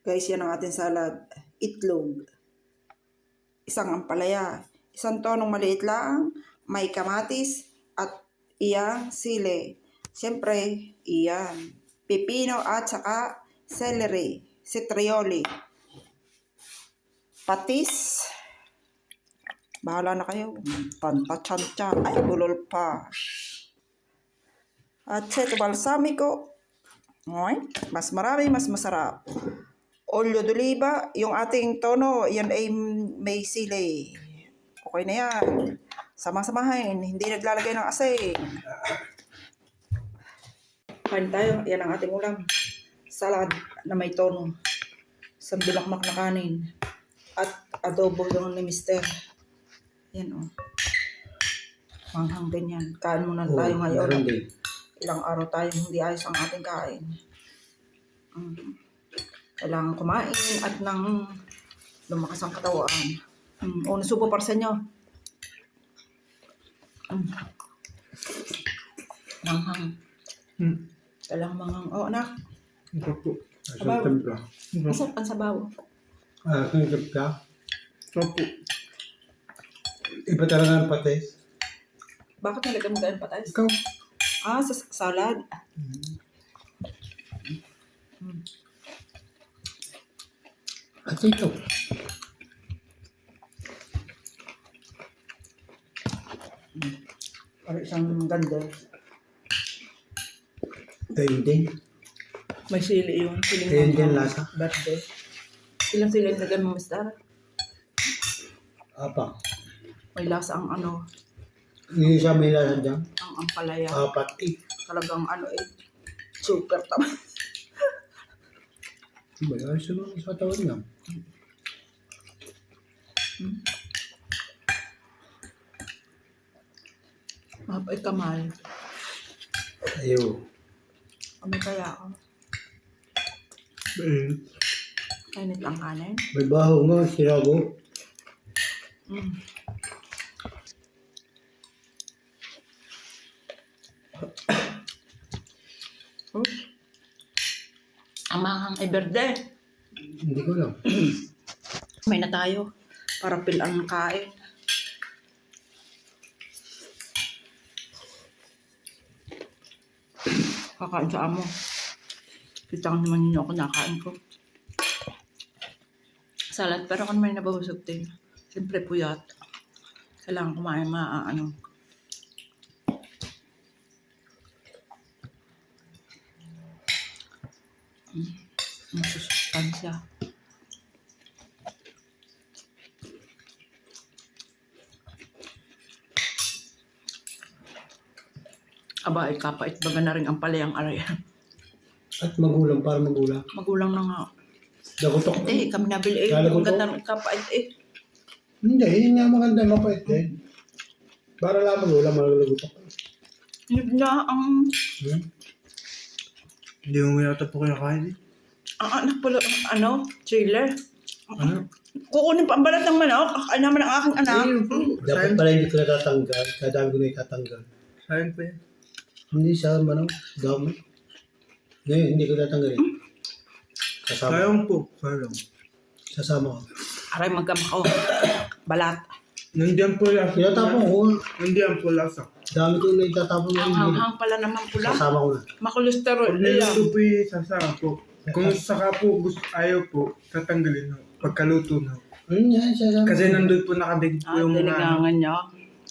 Guys, yan ang ating salad. Itlog. Isang ampalaya. Isang tonong maliit lang. May kamatis at iyang sili. Siyempre, iyan. Pipino at saka celery. Citrioli. Patis. Bahala na kayo. Tanta-tantya. Ay, bulol pa. At seto balsamico. Mas marami, mas masarap. Olyo d'oliva, yung ating tono, yan ay may sili. Okay na yan. Sama-samahin, hindi naglalagay ng asin. Kain tayo, yan ang ating ulam. Salad na may tono. Isang bilakmak na kanin. At adobo doon ni Mister. Yan o. Manghang ganyan. Kain muna tayo ngayon. Ilang araw tayo hindi ayos ang ating kain. Kailangan kumain at nang lumakas ang katawan. O, nasubo para sa inyo. Manghang. Kailangan manghang. O, anak. Ito po. Sabaw. Masarap ang sabaw. Sangkap ka? Ito po. Iba talaga ang patis. Bakit nalagyan mo ganyan patas? Ikaw? Sa salad. At ito. Para isang ganda. Ayun din. May sili yun. Ayun din lasa. Birthday. Ilang sili yung lagyan mo, Mister? Apa. May lasa ang ano, Hindi siya may lasa dyan. ang ampalaya. Apat eh. Talagang super tama. Diba? Ayos naman sa tawad niya. Mapay kamal. Ayaw. Ano kaya ako? Kainit ang kanin. May baho nga, sirago. Ang mahang ay berde. Hindi ko lang. May na tayo. Para pilang ng kain. Kakain sa amo. Kita ko naman yun ako nakain ko. Salad, pero kung may nababusog din. Siyempre puyat. Kailangan kumain maaano. Masusustansya. Aba, kapait baga na rin ang palayang aray. At magulang, para magulang. Magulang na nga. Dagotok. Hindi, kami nabili Kala ko ang ganda ng kapait Hindi, yun nga maganda mapait eh. Para lang magulang, malalagotok. Yun na ang... Hindi mo yata po kinakain eh. Ang anak pala, trailer. Ano? Kukunin pa ang balat ng manok. Kakain naman ang aking anak. Dapat pala hindi ko natatanggal. Kadami ko na itatanggal. Sayang pa yan. Hindi sa manok. Dami. Ngayon, hindi ko tatanggalin. Kasama. Sayang po. Sayang. Sasama ko. Aray, magkamak ako. Balat. Nandiyan po lasa. Tinatapon ko. Nandiyan po lasa. Dami ko na itatapon Ang ngayon. hanghang pala naman pula. Sasama ko na. Makolesterol. Pag niluto po yung sasama po. Kung saka po gusto ayaw po, tatanggalin ho. Pagkaluto na. Ayun yan, sasama. Kasi nandun po nakabig po yung mga... Diligangan niya.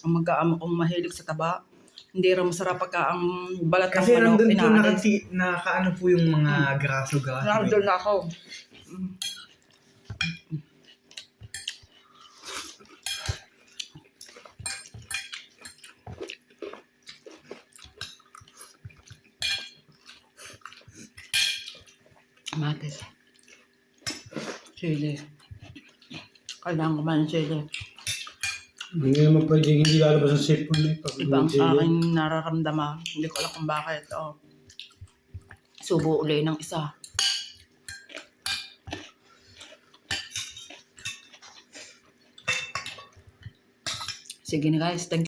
Ang mag-aamo kong mahilig sa taba. Hindi rin masarap pagka ang balat ng Kasi manok nandun po inaalis. nakaano po yung mga graso-graso. Nandun na ako. Matis. Chili. Kailangan kumain ng chili. Hindi naman pwedeng hindi lalabas ang sipon eh. Pag Iba ang sili. aking nararamdaman. Hindi ko alam kung bakit. Subo uli ng isa. Sige na guys. Thank you.